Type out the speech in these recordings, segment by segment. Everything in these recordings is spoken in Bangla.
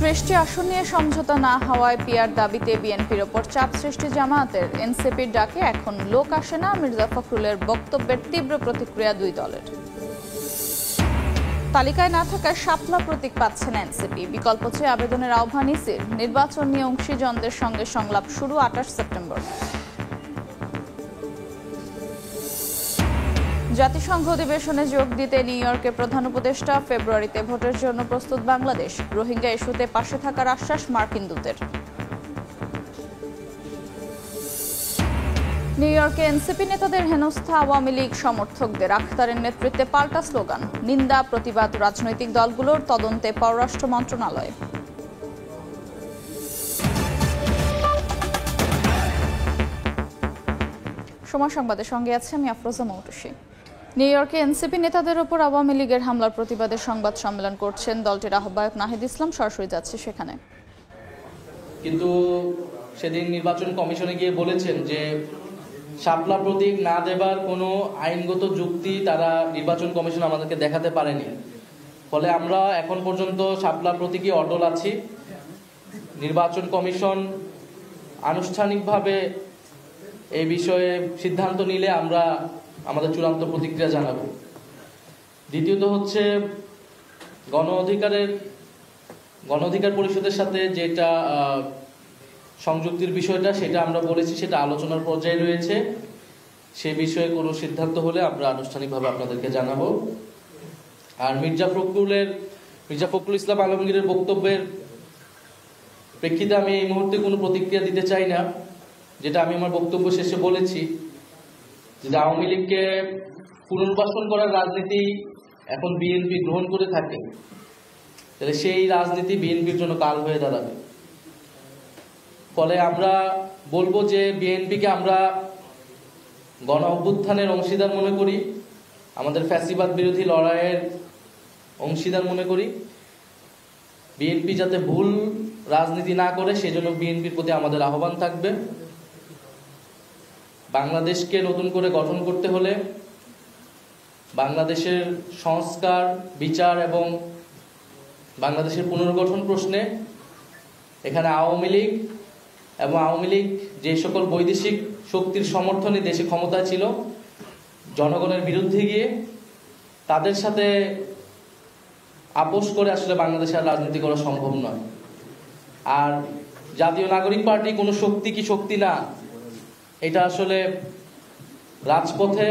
৩০টি আসন নিয়ে সমঝোতা না হওয়ায় পিআর দাবিতে বিএনপির ওপর চাপ সৃষ্টি জামায়াতের। এনসিপির ডাকে এখন লোক আসে না, মির্জা ফখরুলের বক্তব্যের তীব্র প্রতিক্রিয়া দুই দলের। তালিকায় না থাকায় শাপলা প্রতীক পাচ্ছে না এনসিপি। বিকল্প চেয়ে আবেদনের আহ্বান ইসির। নির্বাচন নিয়ে অংশীজনদের সঙ্গে সংলাপ শুরু ২৮ সেপ্টেম্বর। জাতিসংঘ অধিবেশনে যোগ দিতে নিউ ইয়র্কে প্রধান উপদেষ্টা। ফেব্রুয়ারিতে ভোটের জন্য প্রস্তুত বাংলাদেশ। রোহিঙ্গা ইস্যুতে পাশে থাকার আশ্বাস মার্কিন দূতের। নিউ ইয়র্কে এনসিপি নেতাদের হেনস্থা আওয়ামী লীগ সমর্থকদের। আখতারের নেতৃত্বে পাল্টা স্লোগান। নিন্দা প্রতিবাদ রাজনৈতিক দলগুলোর তদন্তে পররাষ্ট্র মন্ত্রণালয়। সময় সংবাদের সঙ্গে আছে আমি আফরোজা মৌটুসী। নিউ ইয়র্কে এনসিপি নেতাদের ওপর আওয়ামী লীগের হামলার প্রতিবাদে সংবাদ সম্মেলন করছেন দলটির আহ্বায়ক নাহিদ ইসলাম। সরাসরি যাচ্ছে সেখানে। কিন্তু সেদিন নির্বাচন কমিশনে গিয়ে বলেছেন যে শাপলা প্রতীক না দেবার কোনো আইনগত যুক্তি তারা নির্বাচন কমিশন আমাদেরকে দেখাতে পারেনি। ফলে আমরা এখন পর্যন্ত শাপলা প্রতীকই অটল আছি। নির্বাচন কমিশন আনুষ্ঠানিকভাবে এই বিষয়ে সিদ্ধান্ত নিলে আমরা আমাদের চূড়ান্ত প্রতিক্রিয়া জানাবো। দ্বিতীয়ত হচ্ছে গণ অধিকার পরিষদের সাথে যেটা সংযুক্তির বিষয়টা, সেটা আমরা বলেছি সেটা আলোচনার পর্যায়ে রয়েছে। সে বিষয়ে কোনো সিদ্ধান্ত হলে আমরা আনুষ্ঠানিকভাবে আপনাদেরকে জানাবো। আর মির্জা ফখরুল ইসলাম আলমগীরের বক্তব্যের প্রেক্ষিতে আমি এই মুহূর্তে কোনো প্রতিক্রিয়া দিতে চাই না। যেটা আমি আমার বক্তব্য শেষে বলেছি, যদি আওয়ামী লীগকে পুনর্বাসন করার রাজনীতি এখন বিএনপি গ্রহণ করে থাকে, তাহলে সেই রাজনীতি বিএনপির জন্য কাল হয়ে দাঁড়াবে। ফলে আমরা বলবো যে বিএনপিকে আমরা গণ অভ্যুত্থানের অংশীদার মনে করি, আমাদের ফ্যাসিবাদ বিরোধী লড়াইয়ের অংশীদার মনে করি। বিএনপি যাতে ভুল রাজনীতি না করে সেজন্য বিএনপির প্রতি আমাদের আহ্বান থাকবে। বাংলাদেশকে নতুন করে গঠন করতে হলে বাংলাদেশের সংস্কার, বিচার এবং বাংলাদেশের পুনর্গঠন প্রশ্নে এখানে আওয়ামী লীগ যে সকল বৈদেশিক শক্তির সমর্থনে দেশে ক্ষমতায় ছিল, জনগণের বিরুদ্ধে গিয়ে তাদের সাথে আপোষ করে আসলে বাংলাদেশের রাজনীতি করা সম্ভব নয়। আর জাতীয় নাগরিক পার্টি কোনো শক্তি কি শক্তি না, এটা আসলে রাজপথে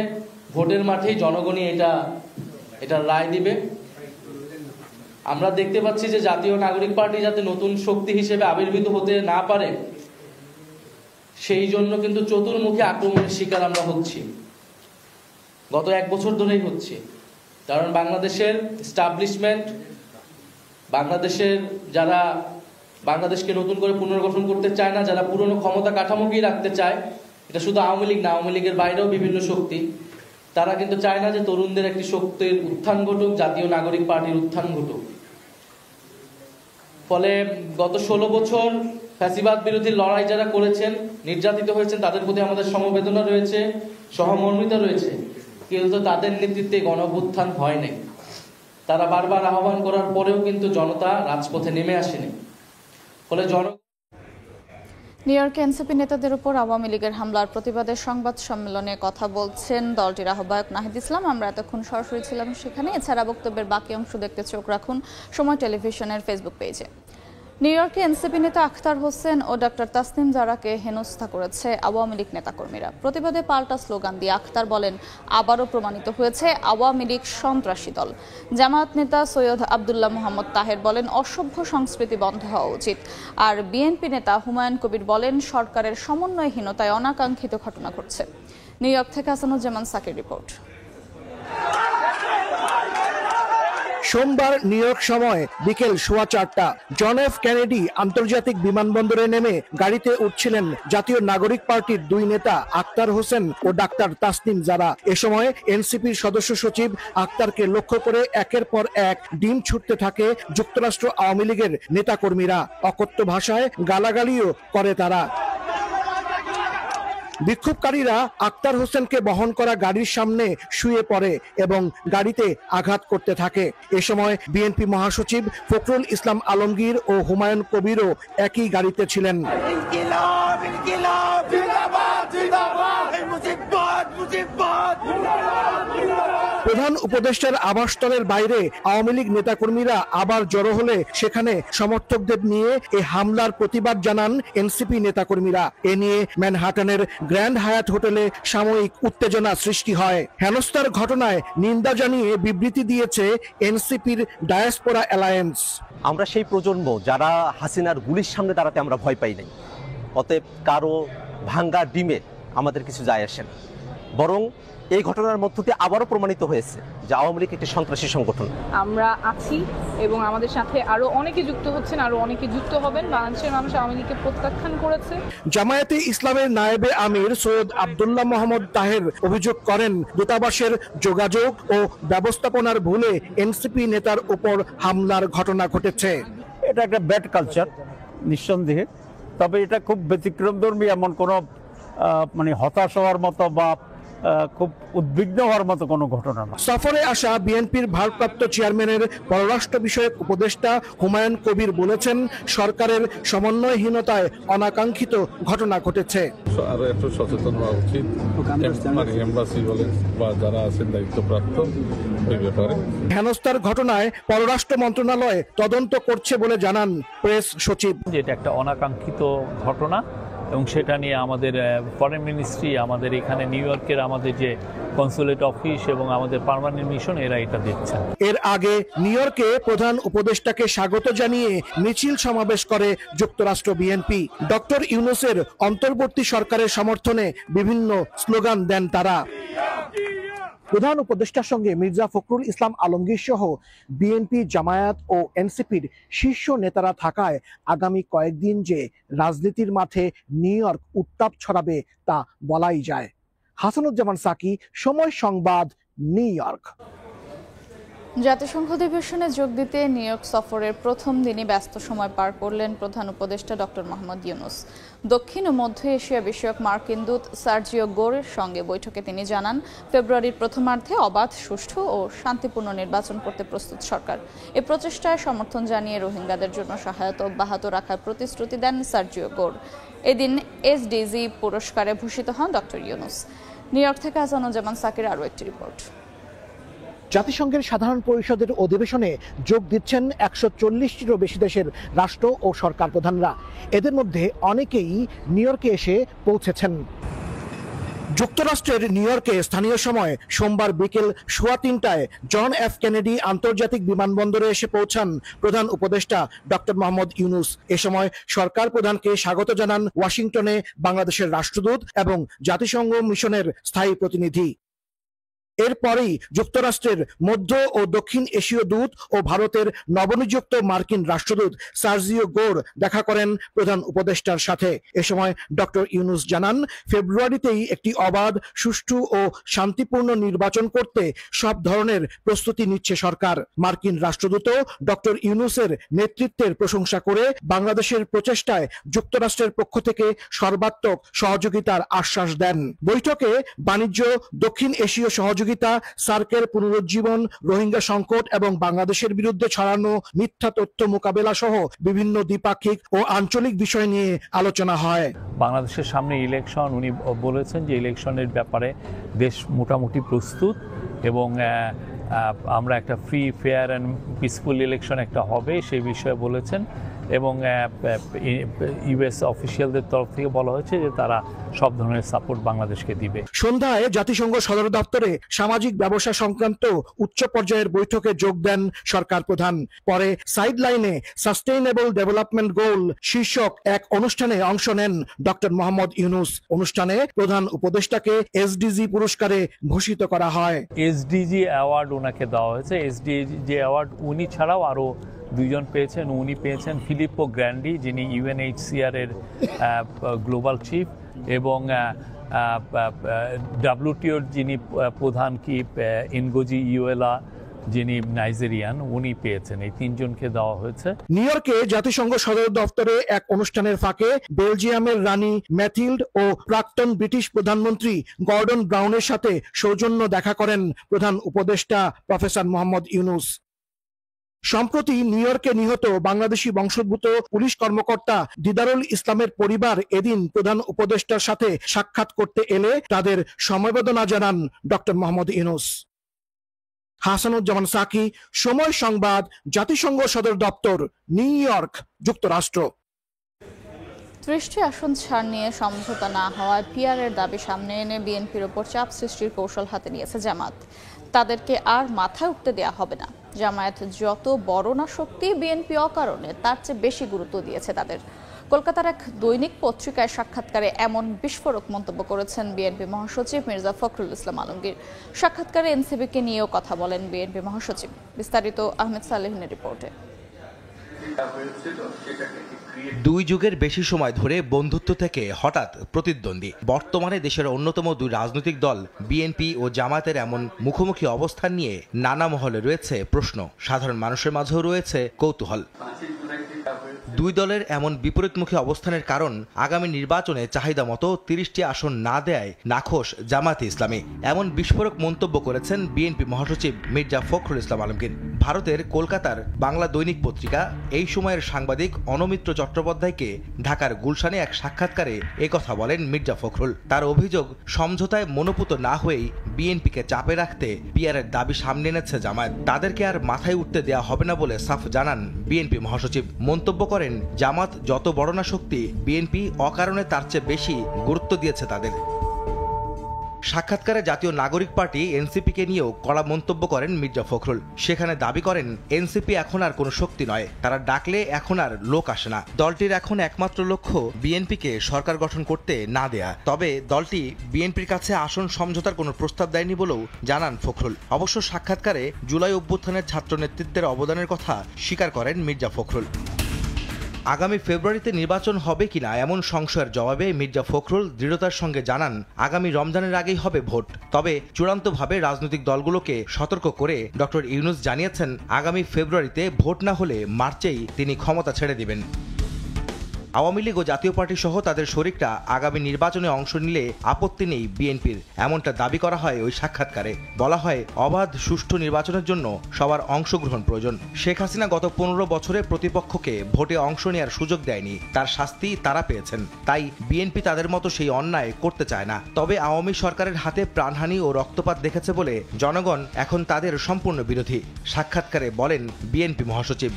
ভোটের মাঠেই জনগণই এটা রায় দিবে। আমরা দেখতে পাচ্ছি যে জাতীয় নাগরিক পার্টি যাতে নতুন শক্তি হিসেবে আবির্ভূত হতে না পারে, সেই জন্য কিন্তু চতুর্মুখী আক্রমণের শিকার আমরা হচ্ছি, গত 1 বছর ধরেই হচ্ছি। কারণ বাংলাদেশের এস্টাবলিশমেন্ট, যারা বাংলাদেশকে নতুন করে পুনর্গঠন করতে চায় না, যারা পুরনো ক্ষমতা কাঠামোকেই রাখতে চায়, এটা শুধু আওয়ামী লীগ না, আওয়ামী লীগের বাইরেও বিভিন্ন শক্তি, তারা কিন্তু চায় না যে তরুণদের একটি শক্তির উত্থান ঘটুক, জাতীয় নাগরিক পার্টির উত্থান ঘটুক। ফলে গত 16 বছর ফ্যাসিবাদ বিরোধী লড়াই যারা করেছেন, নির্যাতিত হয়েছেন, তাদের প্রতি আমাদের সমবেদনা রয়েছে, সহমর্মিতা রয়েছে। কিন্তু তাদের নেতৃত্বে গণ অভ্যুত্থান হয় নাই। তারা বারবার আহ্বান করার পরেও কিন্তু জনতা রাজপথে নেমে আসেনি। ফলে নিউ ইয়র্কে এনসিপি নেতাদের উপর আওয়ামী লীগের হামলার প্রতিবাদে সংবাদ সম্মেলনে কথা বলছেন দলটির আহ্বায়ক নাহিদ ইসলাম। আমরা এতক্ষণ সরাসরি ছিলাম সেখানে। এছাড়া বক্তব্যের বাকি অংশ দেখতে চোখ রাখুন সময় টেলিভিশনের ফেসবুক পেজে। নিউ ইয়র্কে এনসিপি নেতা আখতার হোসেন ও ডক্টর তাসনিম জারাকে হেনস্থা করেছে আওয়ামী লীগ নেতাকর্মীরা। প্রতিবাদে পাল্টা স্লোগান দিয়ে আখতার বলেন, আবারও প্রমাণিত হয়েছে আওয়ামী লীগ সন্ত্রাসী দল। জামায়াত নেতা সৈয়দ আবদুল্লাহ মোহাম্মদ তাহের বলেন, অসভ্য সংস্কৃতি বন্ধ হওয়া উচিত। আর বিএনপি নেতা হুমায়ুন কবির বলেন, সরকারের সমন্বয়হীনতায় অনাকাঙ্ক্ষিত ঘটনা ঘটছে। নিউ ইয়র্ক থেকে হাসানুজ্জামান সাকির রিপোর্ট। সোমবার নিউ ইয়র্ক সময় বিকেল 4:15 জন এফ কেনেডি আন্তর্জাতিক বিমানবন্দরে নেমে গাড়িতে উঠছিলেন জাতীয় নাগরিক পার্টির 2 নেতা আখতার হোসেন ও ডাক্তার তাসনিম জারা। এ সময় এনসিপির সদস্য সচিব আখতারকে লক্ষ্য করে একের পর এক ডিম ছুটতে থাকে যুক্তরাষ্ট্র আওয়ামী লীগের নেতাকর্মীরা। অকথ্য ভাষায় গালাগালিও করে তারা। বিক্ষোভকারীরা আক্তার হোসেনকে বহন করা গাড়ির সামনে শুয়ে পড়ে এবং গাড়িতে আঘাত করতে থাকে। এ সময় বিএনপি মহাসচিব ফখরুল ইসলাম আলমগীর ও হুমায়ুন কবিরও একই গাড়িতে ছিলেন। প্রধান উপদেষ্টার আবাসস্থলের বাইরে আওয়ামী লীগ নেতাকর্মীরা আবার জড়ো হলে সেখানে সমর্থকদের নিয়ে এই হামলার প্রতিবাদ জানান এনসিপি নেতাকর্মীরা। এ নিয়ে ম্যানহাটানের গ্র্যান্ড হায়াত হোটেলে সাময়িক উত্তেজনা সৃষ্টি হয়। হেনস্থার ঘটনায় নিন্দা জানিয়ে বিবৃতি দিয়েছে এনসিপির ডায়াসপোরা অ্যালায়েন্স। আমরা সেই প্রজন্ম যারা হাসিনার গুলির সামনে দাঁড়াতে আমরা ভয় পাই নাই, অতএব কারো ভাঙ্গা ডিমে আমাদের কিছু যায় আসে না। বরং এই ঘটনার মধ্য দিয়ে আবারও প্রমাণিত হয়েছে যে আওয়ামী লীগ একটি সন্ত্রাসী সংগঠন। আমরা আছি এবং আমাদের সাথে আরো অনেকে যুক্ত হচ্ছেন, আরো অনেকে যুক্ত হবেন। বাংলাদেশের মানুষ আওয়ামী লীগকে প্রত্যাখ্যান করেছে। জামায়াতে ইসলামের নায়েবে আমির সৈয়দ আব্দুল্লাহ মোহাম্মদ তাহের অভিযোগ করেন, দূতাবাসের যোগাযোগ ও ব্যবস্থাপনার ভুলে এনসিপি নেতার উপর হামলার ঘটনা ঘটেছে। এটা একটা ব্যাড কালচার নিঃসন্দেহে, তবে এটা খুব ব্যতিক্রমধর্মী, এমন কোনো মানে হতাশ হওয়ার মতো বা খুব উদ্বিগ্ন হওয়ার মতো কোনো ঘটনা না। সফরে আসা বিএনপির ভারপ্রাপ্ত চেয়ারম্যানের পররাষ্ট্র বিষয়ক উপদেষ্টা হুমায়ুন কবির বলেছেন, সরকারের সমন্বয়হীনতায় অনাকাঙ্ক্ষিত ঘটনা ঘটেছে। আরো একটু সচেতন হওয়া উচিত, মানে এমবাসি বলেন বা যারা আছেন দায়িত্বপ্রাপ্ত ওই ব্যাপারে। হেনস্থার ঘটনায় পররাষ্ট্র মন্ত্রণালয় তদন্ত করছে বলে জানান প্রেস সচিব। যেটা একটা অনাকাঙ্ক্ষিত ঘটনা এবং সেটা নিয়ে আমাদের ফরেন মিনিস্ট্রি, আমাদের এখানে নিউ ইয়র্কের আমাদের যে কনসুলেট অফিস এবং আমাদের পার্মানেন্ট মিশন এরা এটা দেখছেন। এর আগে নিউ ইয়র্কে প্রধান উপদেষ্টাকে স্বাগত জানিয়ে মিছিল সমাবেশ করে যুক্তরাষ্ট্র বিএনপি। ডক্টর ইউনূসের অন্তর্বর্তী সরকারের সমর্থনে বিভিন্ন স্লোগান দেন তারা। প্রধান উপদেষ্টার সঙ্গে মির্জা ফখরুল ইসলাম আলমগীর সহ বিএনপি, জামায়াত ও এনসিপির শীর্ষ নেতারা থাকায় আগামী কয়েকদিন যে রাজনীতির মাঠে নিউ ইয়র্ক উত্তাপ ছড়াবে তা বলাই যায়। হাসানুজ্জামান সাকি, সময় সংবাদ, নিউ ইয়র্ক। জাতিসংঘ অধিবেশনে যোগ দিতে নিউ ইয়র্ক সফরের প্রথম দিনই ব্যস্ত সময় পার করলেন প্রধান উপদেষ্টা ডক্টর মোহাম্মদ ইউনূস। দক্ষিণ ও মধ্য এশিয়া বিষয়ক মার্কিন দূত সার্জিও গোরের সঙ্গে বৈঠকে তিনি জানান, ফেব্রুয়ারির প্রথমার্ধে অবাধ, সুষ্ঠু ও শান্তিপূর্ণ নির্বাচন করতে প্রস্তুত সরকার। এ প্রচেষ্টায় সমর্থন জানিয়ে রোহিঙ্গাদের জন্য সহায়তা অব্যাহত রাখার প্রতিশ্রুতি দেন সার্জিও গোর। এদিন এসডিজি পুরস্কারে ভূষিত হন ডক্টর ইউনূস। নিউ ইয়র্ক থেকে হাসানুজ্জামান সাকির আরও একটি রিপোর্ট। জাতিসংঘের সাধারণ পরিষদের অধিবেশনে যোগ দিচ্ছেন 140টিরও বেশি দেশের রাষ্ট্র ও সরকার প্রধানরা। এদের মধ্যে অনেকেই নিউ ইয়র্কে এসে পৌঁছেছেন। যুক্তরাষ্ট্রের নিউ ইয়র্কে স্থানীয় সময় সোমবার বিকেল 3:15টায় জন এফ কেনেডি আন্তর্জাতিক বিমানবন্দরে এসে পৌঁছান প্রধান উপদেষ্টা ডক্টর মোহাম্মদ ইউনূস। এ সময় সরকার প্রধানকে স্বাগত জানান ওয়াশিংটনে বাংলাদেশের রাষ্ট্রদূত এবং জাতিসংঘ মিশনের স্থায়ী প্রতিনিধি। এরপরেই যুক্তরাষ্ট্রের মধ্য ও দক্ষিণ এশীয় দূত ও ভারতের নবনিযুক্ত মার্কিন রাষ্ট্রদূত সার্জিও গোর দেখা করেন প্রধান উপদেষ্টার সাথে। এ সময় ডক্টর ইউনূস জানান, ফেব্রুয়ারিতেই একটি অবাধ, সুষ্ঠু ও শান্তিপূর্ণ নির্বাচন করতে সব ধরনের প্রস্তুতি নিচ্ছে সরকার। মার্কিন রাষ্ট্রদূতও ডক্টর ইউনূসের নেতৃত্বের প্রশংসা করে বাংলাদেশের প্রচেষ্টায় যুক্তরাষ্ট্রের পক্ষ থেকে সর্বাত্মক সহযোগিতার আশ্বাস দেন। বৈঠকে বাণিজ্য, দক্ষিণ এশীয় সহযোগিতা, সার্কের পুনরুজ্জীবন, রোহিঙ্গা সংকট এবং বাংলাদেশের বিরুদ্ধে ছড়ানো মিথ্যা তথ্য মোকাবেলা সহ বিভিন্ন দ্বিপাক্ষিক ও আঞ্চলিক বিষয় নিয়ে আলোচনা হয়। বাংলাদেশের সামনে ইলেকশন, উনি বলেছেন যে ইলেকশনের ব্যাপারে দেশ মোটামুটি প্রস্তুত এবং আমরা একটা free, fair and peaceful election একটা হবে সেই বিষয়ে বলেছেন এবং ইউএস অফিসিয়ালদের তরফ থেকে বলা হয়েছে যে তারা সব ধরনের সাপোর্ট বাংলাদেশকে দিবে। সন্ধ্যায় জাতিসংঘ সদর দপ্তরে সামাজিক ব্যবসা সংক্রান্ত উচ্চ পর্যায়ের বৈঠকে যোগ দেন সরকার প্রধান। পরে সাইডলাইনে সাস্টেইনেবল ডেভেলপমেন্ট গোল শীর্ষক এক অনুষ্ঠানে অংশ নেন ডক্টর মোহাম্মদ ইউনূস। অনুষ্ঠানে প্রধান উপদেষ্টাকে এসডিজি পুরস্কারে ভূষিত করা হয়। এসডিজি অ্যাওয়ার্ড ওনাকে দেওয়া হয়েছে। এসডিজি অ্যাওয়ার্ড উনি ছাড়াও আরো দুইজন পেয়েছেন। উনি পেয়েছেন ফিলিপো গ্র্যান্ডি, যিনি ইউএনএইচসিআর এর গ্লোবাল চিফ, এবং WTOর যিনি প্রধান ইনগোজি ইউয়েলা, যিনি নাইজেরিয়ান, উনি পেয়েছেন। এই 3 জনকে দেওয়া হয়েছে। নিউ ইয়র্কে জাতিসংঘ সদর দপ্তরে এক অনুষ্ঠানের ফাঁকে বেলজিয়ামের রানী ম্যাথিল্ড ও প্রাক্তন ব্রিটিশ প্রধানমন্ত্রী গর্ডন ব্রাউনের সাথে সৌজন্য দেখা করেন প্রধান উপদেষ্টা প্রফেসর মোহাম্মদ ইউনূস। সম্প্রতি নিউ ইয়র্কে নিহত বাংলাদেশি বংশোদ্ভূত পুলিশ কর্মকর্তা দিদারুল ইসলামের পরিবার এদিন প্রধান উপদেষ্টার সাথে সাক্ষাৎ করতে এলে তাদের সমবেদনা জানান ডক্টর মোহাম্মদ ইউনূস। হাসানুজ্জামান সাকি, সময় সংবাদ, জাতিসংঘ সদর দপ্তর, নিউ ইয়র্ক, যুক্তরাষ্ট্র। 30টি আসন ছাড় নিয়ে সমঝোতা না হওয়ায় পিআরের দাবি সামনে এনে বিএনপির ওপর চাপ সৃষ্টির কৌশল হাতে নিয়েছে জামাত। তাদেরকে আর মাথায় উঠতে দেয়া হবে না। জামায়াত যত বড় না শক্তি, বিএনপি অকারণে তার চেয়ে বেশি গুরুত্ব দিয়েছে তাদের। কলকাতার এক দৈনিক পত্রিকায় সাক্ষাৎকারে এমন বিস্ফোরক মন্তব্য করেছেন বিএনপি মহাসচিব মির্জা ফখরুল ইসলাম আলমগীর। সাক্ষাৎকারে এনসিপিকে নিয়েও কথা বলেন বিএনপি মহাসচিব। বিস্তারিত আহমেদ সালেহিনের রিপোর্টে। 2 যুগের বেশি সময় ধরে বন্ধুত্ব থেকে হঠাৎ প্রতিদ্বন্দ্বী। বর্তমানে দেশের অন্যতম 2 রাজনৈতিক দল বিএনপি ও জামায়াতের এমন মুখোমুখি অবস্থান নিয়ে নানা মহলে রয়েছে প্রশ্ন, সাধারণ মানুষের মাঝেও রয়েছে কৌতূহল। 2 দলের এমন বিপরীতমুখী অবস্থানের কারণ আগামী নির্বাচনে চাহিদা মতো 30টি আসন না দেয় নাখোশ জামায়াতে ইসলামী। এমন বিস্ফোরক মন্তব্য করেছেন বিএনপি মহাসচিব মির্জা ফখরুল ইসলাম আলমগীর। ভারতের কলকাতার বাংলা দৈনিক পত্রিকা এই সময়ের সাংবাদিক অনমিত্র চট্টোপাধ্যায়কে ঢাকার গুলশানে এক সাক্ষাৎকারে একথা বলেন মির্জা ফখরুল। তার অভিযোগ, সমঝোতায় মনোপুত না হয়েই বিএনপিকে চাপে রাখতে পিআরের দাবি সামনে এনেছে জামায়াত। তাদেরকে আর মাথায় উঠতে দেয়া হবে না বলে সাফ জানান বিএনপি মহাসচিব। মন্তব্য করেন, জামাত যত বড় না শক্তি, বিএনপি অকারণে তার চেয়ে বেশি গুরুত্ব দিয়েছে তাদের। সাক্ষাৎকারে জাতীয় নাগরিক পার্টি এনসিপিকে নিয়েও কড়া মন্তব্য করেন মির্জা ফখরুল। সেখানে দাবি করেন, এনসিপি এখন আর কোনো শক্তি নয়, তারা ডাকলে এখন আর লোক আসে না। দলটির এখন একমাত্র লক্ষ্য বিএনপিকে সরকার গঠন করতে না দেয়া। তবে দলটি বিএনপির কাছে আসন সমঝোতার কোনো প্রস্তাব দেয়নি বলেও জানান ফখরুল। অবশ্য সাক্ষাৎকারে জুলাই অভ্যুত্থানের ছাত্র নেতৃত্বের অবদানের কথা স্বীকার করেন মির্জা ফখরুল। আগামী ফেব্রুয়ারিতে নির্বাচন হবে কিনা এমন সংশয়ের জবাবে মির্জা ফখরুল দৃঢ়তার সঙ্গে জানান, আগামী রমজানের আগেই হবে ভোট। তবে চূড়ান্তভাবে রাজনৈতিক দলগুলোকে সতর্ক করে ডক্টর ইউনূস জানিয়েছেন, আগামী ফেব্রুয়ারিতে ভোট না হলে মার্চেই তিনি ক্ষমতা ছেড়ে দিবেন। আওয়ামী লীগ ও জাতীয় পার্টি সহ তাদের শরিকরা আগামী নির্বাচনে অংশ নিলে আপত্তি নেই বিএনপির, এমনটা দাবি করা হয় ওই সাক্ষাৎকারে। বলা হয়, অবাধ সুষ্ঠু নির্বাচনের জন্য সবার অংশগ্রহণ প্রয়োজন। শেখ হাসিনা গত 15 বছরে প্রতিপক্ষকে ভোটে অংশ নেওয়ার সুযোগ দেয়নি, তার শাস্তি তারা পেয়েছেন। তাই বিএনপি তাদের মতো সেই অন্যায় করতে চায় না। তবে আওয়ামী সরকারের হাতে প্রাণহানি ও রক্তপাত দেখেছে বলে জনগণ এখন তাদের সম্পূর্ণ বিরোধী, সাক্ষাৎকারে বলেন বিএনপি মহাসচিব।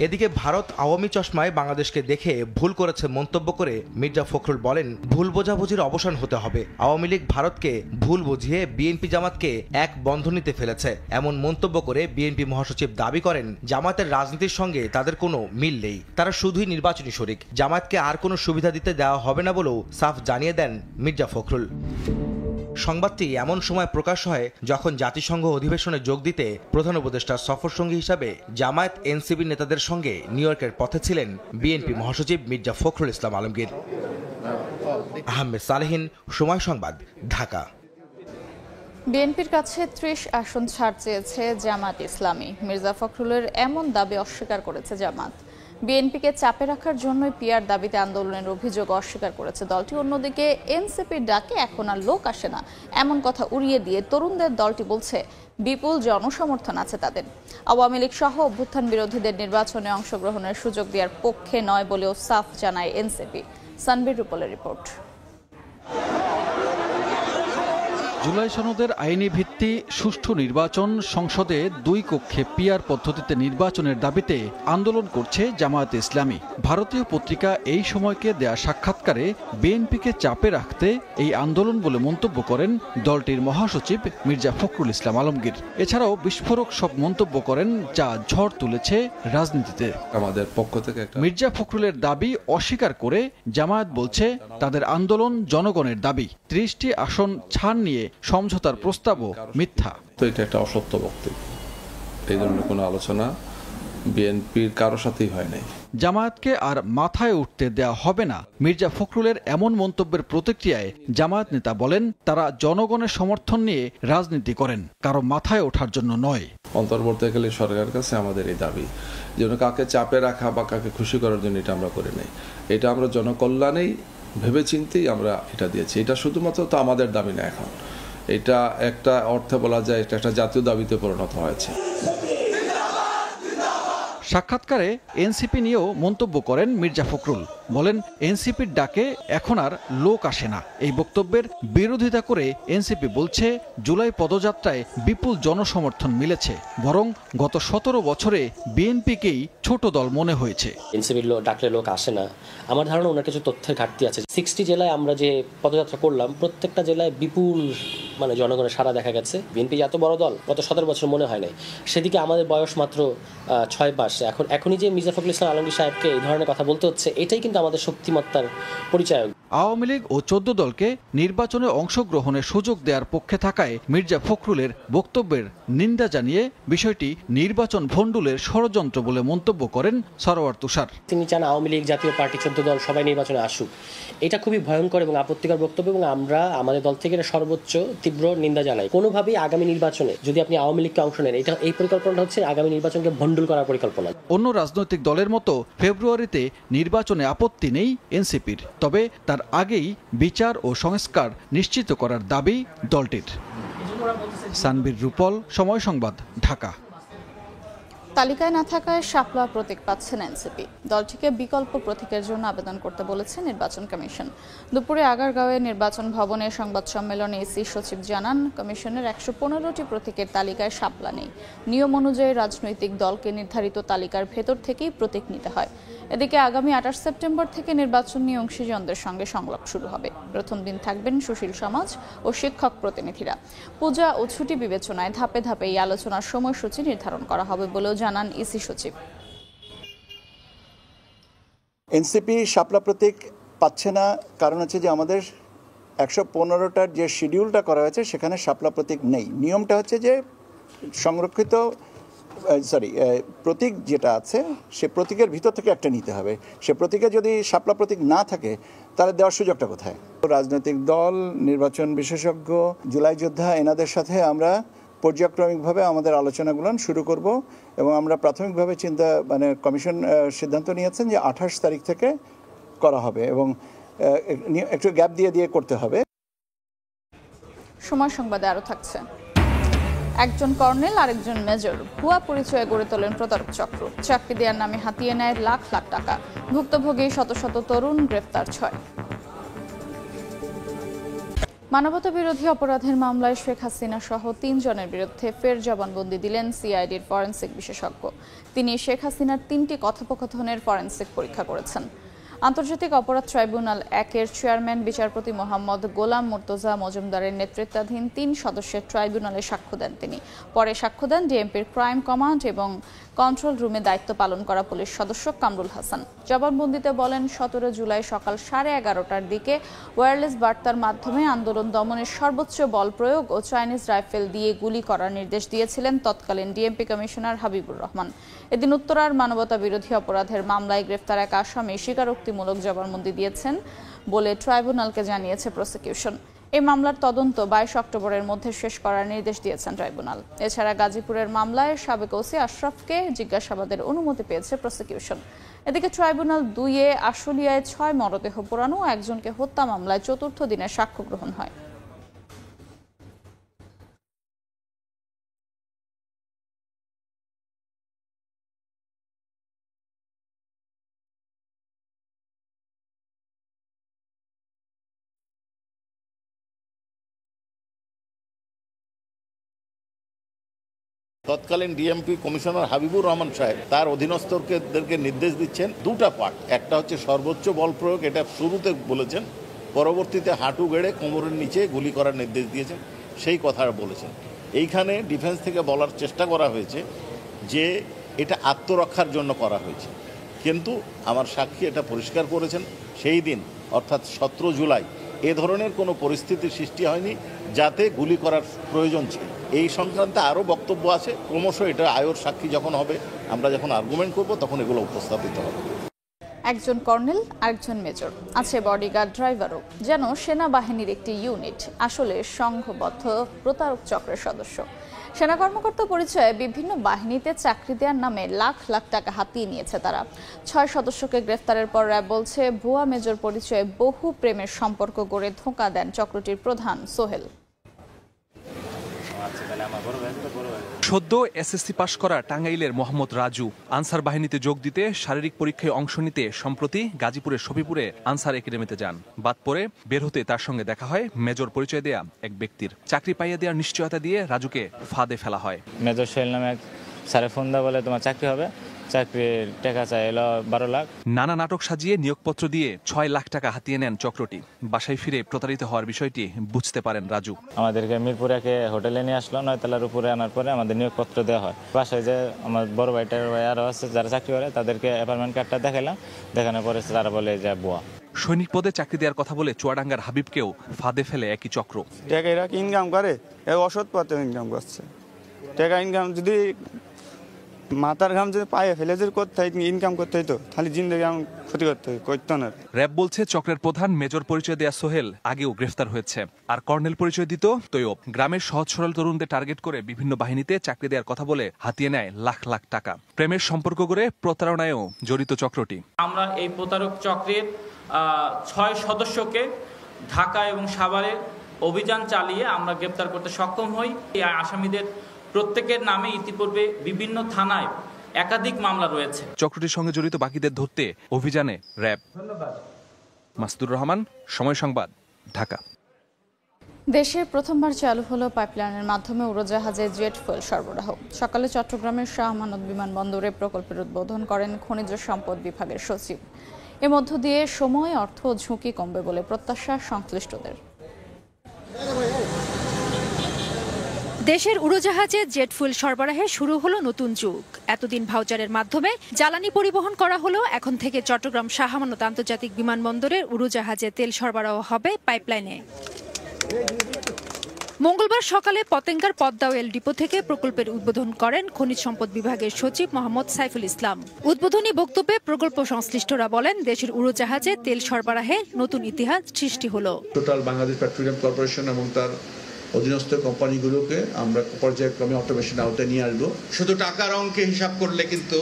এদিকে ভারত আওয়ামী চশমায় বাংলাদেশকে দেখে ভুল করেছে মন্তব্য করে মির্জা ফখরুল বলেন, ভুল বোঝাবুঝির অবসান হতে হবে। আওয়ামী লীগ ভারতকে ভুল বুঝিয়ে বিএনপি জামাতকে এক বন্ধনীতে ফেলেছে। এমন মন্তব্য করে বিএনপি মহাসচিব দাবি করেন, জামাতের রাজনীতির সঙ্গে তাদের কোনো মিল নেই, তারা শুধুই নির্বাচনী শরিক। জামাতকে আর কোনো সুবিধা দিতে দেওয়া হবে না বলেও সাফ জানিয়ে দেন মির্জা ফখরুল। সংবাদটি এমন সময় প্রকাশ হয় যখন জাতিসংঘ অধিবেশনে যোগ দিতে প্রধান উপদেষ্টার সফরসঙ্গী হিসাবে জামায়াত এনসিপি নেতাদের সঙ্গে নিউ ইয়র্কের পথে ছিলেন বিএনপি মহাসচিব মির্জা ফখরুল ইসলাম আলমগীর। আহমেদ সালেহিন, সময় সংবাদ, ঢাকা। বিএনপির কাছে 30 আসন ছাড় চেয়েছে জামাত ইসলামী। মির্জা ফখরুলের এমন দাবি অস্বীকার করেছে জামাত। বিএনপিকে চাপে রাখার জন্যই পিআর দাবিতে আন্দোলনের অভিযোগ অস্বীকার করেছে দলটি। অন্যদিকে এনসিপির ডাকে এখন আর লোক আসে না এমন কথা উড়িয়ে দিয়ে তরুণদের দলটি বলছে বিপুল জনসমর্থন আছে তাদের। আওয়ামী লীগ সহ অভ্যুত্থান বিরোধীদের নির্বাচনে অংশগ্রহণের সুযোগ দেওয়ার পক্ষে নয় বলেও সাফ জানায় এনসিপি। সানবির রূপলের রিপোর্ট। জুলাই সনদের আইনি ভিত্তি সুষ্ঠু নির্বাচন, সংসদে 2 কক্ষে পিআর পদ্ধতিতে নির্বাচনের দাবিতে আন্দোলন করছে জামায়াতে ইসলামী। ভারতীয় পত্রিকা এই সময়কে দেয়া সাক্ষাৎকারে বিএনপিকে চাপে রাখতে এই আন্দোলন বলে মন্তব্য করেন দলটির মহাসচিব মির্জা ফখরুল ইসলাম আলমগীর। এছাড়াও বিস্ফোরক সব মন্তব্য করেন যা ঝড় তুলেছে রাজনীতিতে। আমাদের পক্ষ থেকে মির্জা ফখরুলের দাবি অস্বীকার করে জামায়াত বলছে তাদের আন্দোলন জনগণের দাবি। 30টি আসন ছাড় নিয়ে সমঝোতার প্রস্তাবও মিথ্যা। তো এটা একটা অসত্য বক্তব্য, এই ধরনের কোনো আলোচনা বিএনপির কারোর সাথেই হয় নাই। জামায়াতকে আর মাথায় উঠতে দেয়া হবে না, মির্জা ফখরুলের এমন মন্তব্যের প্রতিক্রিয়ায় জামায়াত নেতা বলেন, তারা জনগণের সমর্থন নিয়ে রাজনীতি করেন, কারো মাথায় ওঠার জন্য নয়। অন্তর্বর্তীকালীন সরকারের কাছে আমাদের এই দাবি, যেন কাকে চাপে রাখা বা কাকে খুশি করার জন্য এটা আমরা করি নাই। এটা আমরা জনকল্যাণেই ভেবেচিন্তেই আমরা এটা দিয়েছি। এটা শুধুমাত্র তো আমাদের দাবি না, এখন এটা একটা অর্থে বলা যায় এটা একটা জাতীয় দাবিতে পরিণত হয়েছে। সাক্ষাৎকারে এনসিপি নিয়েও মন্তব্য করেন মির্জা ফখরুল, বলেন এনসিপির ডাকে এখন আর লোক আসে না। এই বক্তব্যের বিরোধিতা করে এনসিপি বলছে, জুলাই পদযাত্রায় বিপুল জনসমর্থন মিলেছে, বরং গত 17 বছরে বিএনপিকেই ছোট দল মনে হয়েছে। এনসিপির ডাকলে লোক আসে না, আমার ধারণা ওনার কিছু তথ্যের ঘাটতি আছে। 60 জেলায় আমরা যে পদযাত্রা করলাম, প্রত্যেকটা জেলায় বিপুল জনগণের সাড়া দেখা গেছে। বিএনপি এত বড় দল গত 17 বছর মনে হয় নাই। সেদিকে আমাদের বয়স মাত্র 6 মাস। এখনই যে মির্জা ফখরুল ইসলাম আলমগীর সাহেবকে এই ধরনের কথা বলতে হচ্ছে, এটাই কিন্তু আমাদের শক্তিমত্তার পরিচয়। আওয়ামী লীগ ও 14 দলকে নির্বাচনে অংশগ্রহণের সুযোগ দেওয়ার পক্ষে থাকায় মির্জা ফখরুলের বক্তব্যের নিন্দা জানিয়ে বিষয়টি নির্বাচন ভণ্ডুলের ষড়যন্ত্র বলে মন্তব্য করেন সরওয়ার তুষার। তিনি চান আওয়ামী লীগ, জাতীয় পার্টি, 14 দল সবাই নির্বাচনে আসুক। এটা খুবই ভয়ঙ্কর এবং আপত্তিকর বক্তব্য, এবং আমরা আমাদের দল থেকে সর্বোচ্চ তীব্র নিন্দা জানাই। কোনোভাবেই আগামী নির্বাচনে যদি আপনি আওয়ামী লীগকে অংশ নেন, এই পরিকল্পনাটা হচ্ছে আগামী নির্বাচনকে ভণ্ডুল করার পরিকল্পনা। অন্য রাজনৈতিক দলের মতো ফেব্রুয়ারিতে নির্বাচনে আপত্তি নেই এনসিপির, তবে তার আগেই বিচার ও সংস্কার নিশ্চিত করার দাবি দলটির। সানবীর রূপল, সময় সংবাদ, ঢাকা। তালিকায় না থাকায় শাপলা প্রতীক পাচ্ছেন এনসিপি। দলটিকে বিকল্প প্রতীকের জন্য আবেদন করতে বলেছে নির্বাচন কমিশন। দুপুরে আগারগাঁওয়ে নির্বাচন ভবনে সংবাদ সম্মেলনে ইসি সচিব জানান, কমিশনের 115টি প্রতীকের তালিকায় শাপলা নেই। নিয়ম অনুযায়ী রাজনৈতিক দলকে নির্ধারিত তালিকার ভেতর থেকেই প্রতীক নিতে হয়। এদিকে আগামী 28 সেপ্টেম্বর থেকে নির্বাচন নিয়ে অংশীজনদের সঙ্গে সংলাপ শুরু হবে। প্রথম দিন থাকবেন সুশীল সমাজ ও শিক্ষক প্রতিনিধিরা। পূজা ও ছুটি বিবেচনায় ধাপে ধাপে এই আলোচনার সময়সূচি নির্ধারণ করা হবে বলেও জানান ইসি সচিব। এনসিপি শাপলা প্রতীক পাচ্ছে না, কারণ হচ্ছে যে আমাদের 115টার যে শিডিউলটা করা হয়েছে সেখানে শাপলা প্রতীক নেই। নিয়মটা হচ্ছে যে সংরক্ষিত প্রতীক যেটা আছে সে প্রতীকের ভিতর থেকে একটা নিতে হবে। সে প্রতীকে যদি শাপলা প্রতীক না থাকে তাহলে দেওয়ার সুযোগটা কোথায়? রাজনৈতিক দল, নির্বাচন বিশেষজ্ঞ, জুলাই যোদ্ধা, এনাদের সাথে আমরা পর্যায়ক্রমিকভাবে আমাদের আলোচনাগুলো শুরু করব, এবং আমরা প্রাথমিকভাবে কমিশন সিদ্ধান্ত নিয়েছেন যে 28 তারিখ থেকে করা হবে, এবং একটু গ্যাপ দিয়ে করতে হবে। সময় সংবাদে আরো থাকছে। একজন কর্নেল আরেকজন মেজর ভুয়া পরিচয়ে গড়ে তোলেন প্রতারক চক্র। চাকরি দেওয়ার নামে হাতিয়ে নেয় লাখ লাখ টাকা। ভুক্তভোগী শত শত তরুণ, গ্রেফতার 6। মানবতা বিরোধী অপরাধের মামলায় শেখ হাসিনা সহ 3 জনের বিরুদ্ধে ফের জবানবন্দি দিলেন সিআইডির ফরেনসিক বিশেষজ্ঞ। তিনি শেখ হাসিনার 3টি কথোপকথনের ফরেনসিক পরীক্ষা করেছেন। আন্তর্জাতিক অপরাধ ট্রাইব্যুনাল 1-এর চেয়ারম্যান বিচারপতি মোহাম্মদ গোলাম মুর্তজা মজুমদারের নেতৃত্বাধীন 3 সদস্যের ট্রাইব্যুনালে সাক্ষ্য দেন তিনি। পরে সাক্ষ্য দেন ডিএমপির ক্রাইম কমান্ড এবং কন্ট্রোল রুমে দায়িত্ব পালন করা পুলিশ সদস্য কামরুল হাসান। জবানবন্দিতে বলেন, 17 জুলাই সকাল 11:30টার দিকে ওয়্যারলেস বার্তার মাধ্যমে আন্দোলন দমনের সর্বোচ্চ বল প্রয়োগ ও চাইনিজ রাইফেল দিয়ে গুলি করার নির্দেশ দিয়েছিলেন তৎকালীন ডিএমপি কমিশনার হাবিবুর রহমান। এদিন উত্তরার মানবতা বিরোধী অপরাধের মামলায় গ্রেফতার এক আসামি স্বীকারোক্তিমূলক জবানবন্দি দিয়েছেন বলে ট্রাইব্যুনালকে জানিয়েছে প্রসিকিউশন। এই মামলার তদন্ত 22 অক্টোবরের মধ্যে শেষ করার নির্দেশ দিয়েছেন ট্রাইব্যুনাল। এছাড়া গাজীপুরের মামলায় সাবেক ওসি আশরাফকে জিজ্ঞাসাবাদের অনুমতি পেয়েছে প্রসিকিউশন। এদিকে ট্রাইব্যুনাল 2-এ আশুলিয়ায় 6 মরদেহ পোড়ানো ও একজনকে হত্যা মামলায় 4র্থ দিনে সাক্ষ্য গ্রহণ হয়। তৎকালীন ডিএমপি কমিশনার হাবিবুর রহমান সাহেব তার অধীনস্থদেরকে নির্দেশ দিচ্ছেন 2টা পার্ট। একটা হচ্ছে সর্বোচ্চ বল প্রয়োগ, এটা শুরুতে বলেছেন, পরবর্তীতে হাঁটু গেড়ে কোমরের নিচে গুলি করার নির্দেশ দিয়েছেন, সেই কথা বলেছেন। এইখানে ডিফেন্স থেকে বলার চেষ্টা করা হয়েছে যে এটা আত্মরক্ষার জন্য করা হয়েছে, কিন্তু আমার সাক্ষী এটা পরিষ্কার করেছেন সেই দিন অর্থাৎ 17 জুলাই এ ধরনের কোনো পরিস্থিতির সৃষ্টি হয়নি যাতে গুলি করার প্রয়োজন ছিল। এই সংক্রান্তে আরও বক্তব্য আছে, ক্রমশ এটা আয়োর সাক্ষী যখন হবে, আমরা যখন আর্গুমেন্ট করব তখন এগুলো উপস্থাপিত হবে। একজন কর্নেল, আরেকজন মেজর, আছে বডিগার্ড, ড্রাইভারও, যেন সেনাবাহিনীর একটি ইউনিট, আসলে সংঘবদ্ধ প্রতারক চক্রের সদস্য। সেনা কর্মকর্তা পরিচয়ে বিভিন্ন বাহিনীতে চাকরি দেওয়ার নামে লাখ লাখ টাকা হাতিয়ে নিয়েছে তারা। 6 সদস্যকে গ্রেফতারের পর র্যাব বলছে ভুয়া মেজর পরিচয়ে বহু প্রেমের সম্পর্ক গড়ে ধোঁকা দেন চক্রটির প্রধান সোহেল। সদ্য এসএসসি পাশ করা টাঙ্গাইলের মোহাম্মদ রাজু আনসার বাহিনীতে যোগ দিতে শারীরিক পরীক্ষায় অংশ নিতে সম্প্রতি গাজীপুরের শফিপুরে আনসার একাডেমিতে যান। বাদ পরে বের হতে তার সঙ্গে দেখা হয় মেজর পরিচয় দেয়া এক ব্যক্তির। চাকরি পাইয়ে দেওয়ার নিশ্চয়তা দিয়ে রাজুকে ফাঁদে ফেলা হয়। মেজর সোহেল নামে এক স্যারে ফোন দেওয়া, বলে তোমার চাকরি হবে, চাকরির টাকা চাই এলো 12 লাখ। নানা নাটক সাজিয়ে নিয়োগপত্র দিয়ে 6 লাখ টাকা হাতিয়ে নেন চক্রটি। বাসায় ফিরে প্রতারিত হওয়ার বিষয়টি বুঝতে পারেন রাজু। আমাদেরকে মিরপুরে হোটেলে নিয়ে আসলো, 9 তলার উপরে আনার পরে আমাদের নিয়োগপত্র দেওয়া হয়। বাসায় যে আমার বড় ভাইটার ভাই আরও আছে যারা চাকরি করে, তাদেরকে অ্যাপার্টমেন্ট কার্ডটা দেখালাম, দেখানোর পরে তারা বলে যে বুয়া। সৈনিক পদে চাকরি দেওয়ার কথা বলে চুয়াডাঙ্গার হাবিবকেও ফাঁদে ফেলে একই চক্র। টাকা এরা ইনকাম করে, অসৎ পথে ইনকাম করছে। টাকা ইনকাম যদি মাথার ঘাম যদি পায়ে ফেলে যদি করতে হয়, ইনকাম করতে হইতো, তাহলে জিন্দগি আমি ক্ষতি করতো না। র্যাব বলছে চক্রের প্রধান মেজর পরিচয় দেয়া সোহেল আগেও গ্রেফতার হয়েছে, আর কর্নেল পরিচয় দিত তৈয়ব। গ্রামের সহজ সরল তরুণদের টার্গেট করে বিভিন্ন বাহিনীতে চাকরি দেওয়ার কথা বলে হাতিয়ে নেয় লাখ লাখ টাকা। প্রেমের সম্পর্ক করে প্রতারণায়ও জড়িত চক্রটি। আমরা এই প্রতারক চক্রের 6 সদস্যকে ঢাকা এবং সাভারে অভিযান চালিয়ে আমরা গ্রেপ্তার করতে সক্ষম হই। এই আসামিদের প্রত্যেকের নামে ইতিপূর্বে বিভিন্ন থানায় একাধিক মামলা রয়েছে। চক্রটির সঙ্গে জড়িত বাকিদের ধরতে অভিযানে র্যাব। মাসুদুর রহমান, সময় সংবাদ, ঢাকা। দেশে প্রথমবার চালু হলো পাইপলাইনের মাধ্যমে উড়োজাহাজে জেট ফুয়েল সরবরাহ। সকালে চট্টগ্রামের শাহ আমানত বিমানবন্দরে প্রকল্পের উদ্বোধন করেন খনিজ সম্পদ বিভাগের সচিব। এর মধ্য দিয়ে সময়, অর্থ ও ঝুঁকি কমবে বলে প্রত্যাশা সংশ্লিষ্টদের। দেশের উড়োজাহাজে জেট ফুয়েল সরবরাহে শুরু হলো নতুন যুগ। এতদিন ভাউচারের মাধ্যমে জ্বালানি পরিবহন করা হলো, এখন থেকে চট্টগ্রাম শাহ আমানত আন্তর্জাতিক বিমানবন্দরের উড়োজাহাজে তেল সরবরাহ হবে পাইপলাইনে। মঙ্গলবার সকালে পতেঙ্গার পদ্মা অয়েল ডিপো থেকে প্রকল্পের উদ্বোধন করেন খনিজ সম্পদ বিভাগের সচিব মোহাম্মদ সাইফুল ইসলাম। উদ্বোধনী বক্তব্যে প্রকল্প সংশ্লিষ্টরা বলেন, দেশের উড়োজাহাজে তেল সরবরাহে নতুন ইতিহাস সৃষ্টি হলো। টোটাল বাংলাদেশ পেট্রোলিয়াম কর্পোরেশন এবং তার অধীনস্থ কোম্পানিগুলোকে আমরা পর্যায়ক্রমে অটোমেশন আওতায় নিয়ে আসবো। শুধু টাকার অঙ্কে হিসাব করলে কিন্তু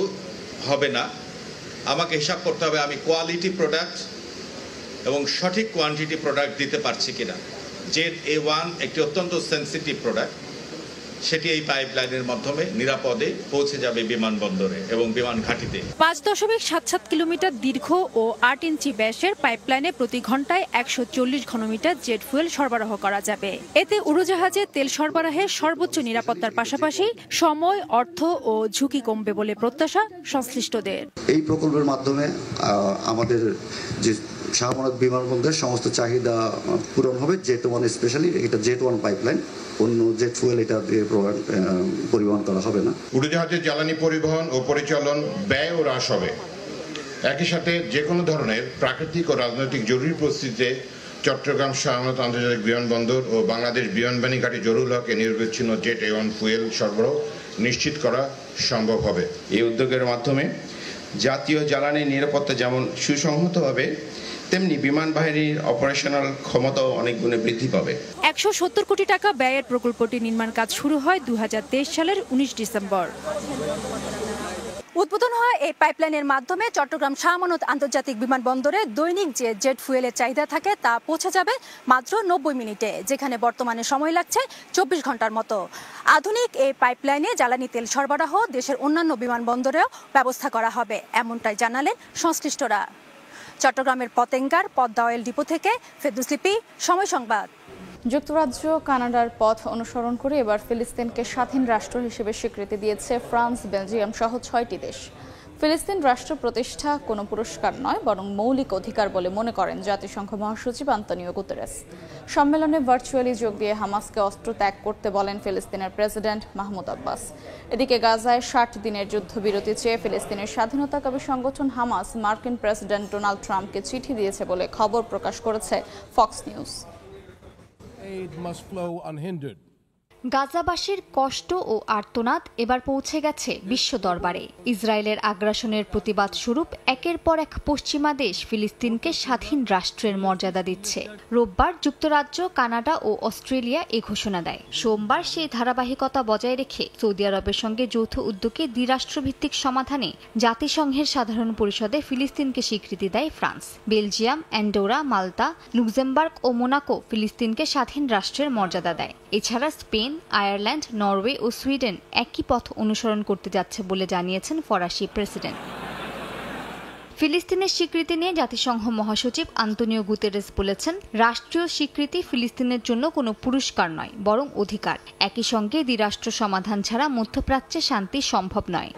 হবে না, আমাকে হিসাব করতে হবে আমি কোয়ালিটি প্রোডাক্ট এবং সঠিক কোয়ান্টিটি প্রোডাক্ট দিতে পারছি কিনা। জেট A1 একটি অত্যন্ত সেন্সিটিভ প্রোডাক্ট, সেটি এই পাইপলাইনের মাধ্যমে নিরাপদে পৌঁছে যাবে বিমানবন্দরে এবং বিমান ঘাঁটিতে। 5.77 কিলোমিটার দীর্ঘ ও 8 ইঞ্চি ব্যাসের পাইপলাইনে প্রতি ঘন্টায় 140 ঘনমিটার জেট ফুয়েল সরবরাহ করা যাবে। এতে উড়োজাহাজে তেল সরবরাহে সর্বোচ্চ নিরাপত্তার পাশাপাশি সময়, অর্থ ও ঝুঁকি কমবে বলে প্রত্যাশা সংশ্লিষ্টদের। এই প্রকল্পের মাধ্যমে আমাদের যে শাহ আমানত বিমানবন্দরের সমস্ত চাহিদা পূরণ হবে। জেট 1 স্পেশালি, এটা জেট 1 পাইপলাইন, অন্য জেট ফুয়েল এটা দিয়ে পরিবহন করা হবে না। উড়োজাহাজের জ্বালানি পরিবহন ও পরিচালন ব্যয়ও হ্রাস হবে। একই সাথে যে কোনো ধরনের প্রাকৃতিক ও রাজনৈতিক জরুরি পরিস্থিতিতে চট্টগ্রাম শাহ আমানত আন্তর্জাতিক বিমানবন্দর ও বাংলাদেশ বিমানবাহিনী ঘাঁটি জরুরি হকে নিরবচ্ছিন্ন জেট A1 ফুয়েল সরবরাহ নিশ্চিত করা সম্ভব হবে। এই উদ্যোগের মাধ্যমে জাতীয় জ্বালানি নিরাপত্তা যেমন সুসংহত হবে, তেমনি বিমান বাহিনীর অপারেশনাল ক্ষমতাও অনেক গুণে বৃদ্ধি পাবে। 170 কোটি টাকা ব্যয়ের প্রকল্পটির নির্মাণ কাজ শুরু হয় 2023 সালের 19 ডিসেম্বর। উদ্বোধন হয় এই পাইপলাইনের মাধ্যমে চট্টগ্রাম শাহ আমানত আন্তর্জাতিক বিমানবন্দরে দৈনিক যে জেট ফুয়েলের চাহিদা থাকে তা পৌঁছে যাবে মাত্র 90 মিনিটে, যেখানে বর্তমানে সময় লাগছে 24 ঘন্টার মতো। আধুনিক এই পাইপলাইনে জ্বালানি তেল সরবরাহ দেশের অন্যান্য বিমানবন্দরেও ব্যবস্থা করা হবে, এমনটাই জানালেন সংশ্লিষ্টরা। চট্টগ্রামের পতেঙ্গার পদ্মা অয়েল ডিপো থেকে ফেরদৌস লিপি, সময় সংবাদ। যুক্তরাজ্য কানাডার পথ অনুসরণ করে এবার ফিলিস্তিনকে স্বাধীন রাষ্ট্র হিসেবে স্বীকৃতি দিয়েছে ফ্রান্স, বেলজিয়াম সহ 6টি দেশ। ফিলিস্তিন রাষ্ট্র প্রতিষ্ঠা কোনো পুরস্কার নয়, বরং মৌলিক অধিকার বলে মনে করেন জাতিসংঘ মহাসচিব আন্তোনিও গুতেরেস। সম্মেলনে ভার্চুয়ালি যোগ দিয়ে হামাসকে অস্ত্র ত্যাগ করতে বলেন ফিলিস্তিনের প্রেসিডেন্ট মাহমুদ আব্বাস। এদিকে গাজায় 60 দিনের যুদ্ধবিরতি চেয়ে ফিলিস্তিনের স্বাধীনতাকামী সংগঠন হামাস মার্কিন প্রেসিডেন্ট ডোনাল্ড ট্রাম্পকে চিঠি দিয়েছে বলে খবর প্রকাশ করেছে ফক্স নিউজ। গাজাবাসীর কষ্ট ও আর্তনাদ এবার পৌঁছে গেছে বিশ্ব দরবারে। ইসরায়েলের আগ্রাসনের প্রতিবাদ স্বরূপ একের পর এক পশ্চিমা দেশ ফিলিস্তিনকে স্বাধীন রাষ্ট্রের মর্যাদা দিচ্ছে। রোববার যুক্তরাজ্য, কানাডা ও অস্ট্রেলিয়া এ ঘোষণা দেয়। সোমবার সেই ধারাবাহিকতা বজায় রেখে সৌদি আরবের সঙ্গে যৌথ উদ্যোগে দ্বিরাষ্ট্রভিত্তিক সমাধানে জাতিসংঘের সাধারণ পরিষদে ফিলিস্তিনকে স্বীকৃতি দেয় ফ্রান্স। বেলজিয়াম, অ্যান্ডোরা, মাল্টা, লুক্সেমবার্গ ও মোনাকো ফিলিস্তিনকে স্বাধীন রাষ্ট্রের মর্যাদা দেয়। এছাড়া স্পেন, আয়ারল্যান্ড, নরওয়ে ও সুইডেন একই পথ অনুসরণ করতে যাচ্ছে বলে জানিয়েছেন ফরাসি প্রেসিডেন্ট। ফিলিস্তিনের স্বীকৃতি নিয়ে জাতিসংঘ মহাসচিব আন্তোনিও গুতেরেস বলেছেন, রাষ্ট্রীয় স্বীকৃতি ফিলিস্তিনের জন্য কোনো পুরস্কার নয়, বরং অধিকার। একই সঙ্গে দ্বিরাষ্ট্র সমাধান ছাড়া মধ্যপ্রাচ্যে শান্তি সম্ভব নয়।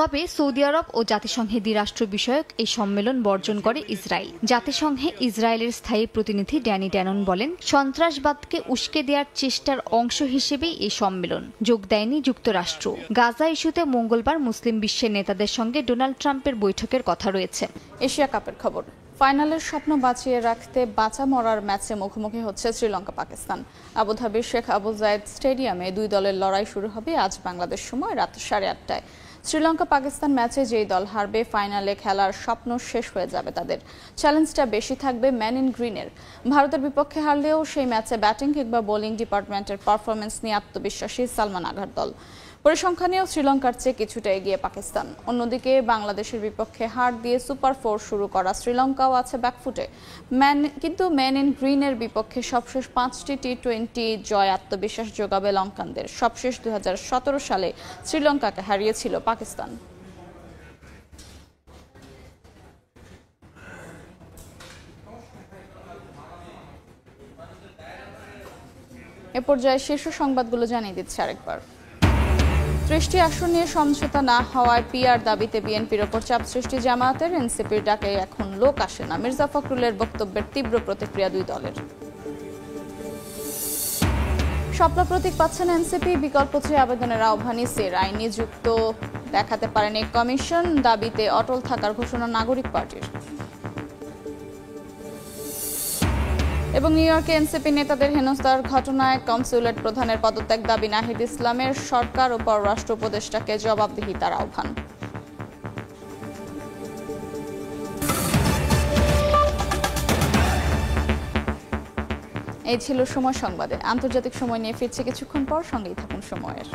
তবে সৌদি আরব ও জাতিসংঘের দ্বিরাষ্ট্র বিষয়ক এই সম্মেলন বর্জন করে ইসরায়েল। জাতিসংঘে ইসরায়েলের স্থায়ী প্রতিনিধি ড্যানি ড্যানন বলেন, সন্ত্রাসবাদকে উস্কে দেওয়ার চেষ্টার অংশ হিসেবেই এই সম্মেলন। যোগ দেয়নি যুক্তরাষ্ট্র। গাজা ইস্যুতে মঙ্গলবার মুসলিম বিশ্বের নেতাদের সঙ্গে ডোনাল্ড ট্রাম্পের বৈঠকের কথা রয়েছে। এশিয়া কাপের খবর। ফাইনালের স্বপ্ন বাঁচিয়ে রাখতে বাঁচা মরার ম্যাচে মুখোমুখি হচ্ছে শ্রীলঙ্কা পাকিস্তান। আবুধাবির শেখ আবু জায়েদ স্টেডিয়ামে দুই দলের লড়াই শুরু হবে আজ বাংলাদেশ সময় রাত 8:30টায়। শ্রীলঙ্কা পাকিস্তান ম্যাচে যেই দল হারবে ফাইনালে খেলার স্বপ্ন শেষ হয়ে যাবে তাদের। চ্যালেঞ্জটা বেশি থাকবে ম্যান ইন গ্রিনের। ভারতের বিপক্ষে হারলেও সেই ম্যাচে ব্যাটিং কিংবা বোলিং ডিপার্টমেন্টের পারফরমেন্স নিয়ে আত্মবিশ্বাসী সালমান আঘার দল। পরিসংখ্যানেও শ্রীলঙ্কার চেয়ে কিছুটা এগিয়ে পাকিস্তান। অন্যদিকে বাংলাদেশের বিপক্ষে হার দিয়ে সুপার 4 শুরু করা শ্রীলঙ্কাও আছে ব্যাকফুটে। কিন্তু ম্যান ইন গ্রিনের বিপক্ষে সবশেষ 5টি টি20 জয় আত্মবিশ্বাস যোগাবে লঙ্কানদের। সবশেষ 2017 সালে শ্রীলঙ্কাকে হারিয়েছিল পাকিস্তান। এ পর্যায়ে শীর্ষ সংবাদগুলো জানিয়ে দিচ্ছে আরেকবার। 30টি আসন নিয়ে সমঝোতা না হওয়ায় পিআর দাবিতে বিএনপির ওপর চাপ সৃষ্টি জামায়াতের। এনসিপির ডাকে এখন লোক আসে না। মির্জা ফখরুলের বক্তব্যের তীব্র প্রতিক্রিয়া দুই দলের। স্বপ্ন প্রতীক পাচ্ছেন এনসিপি। বিকল্প চেয়ে আবেদনের আহ্বান ইসির। আইনি যুক্ত দেখাতে পারেনি কমিশন। দাবিতে অটল থাকার ঘোষণা নাগরিক পার্টির। এবং নিউ ইয়র্কে এনসিপি নেতাদের হেনস্থার ঘটনায় কনস্যুলেট প্রধানের পদত্যাগ দাবি নাহিদ ইসলামের। সরকার ও পররাষ্ট্র উপদেষ্টাকে জবাবদিহিতার আহ্বান। এই ছিল সময় সংবাদে। আন্তর্জাতিক সময় নিয়ে ফিরছে কিছুক্ষণ পর। সঙ্গেই থাকুন সময়ের।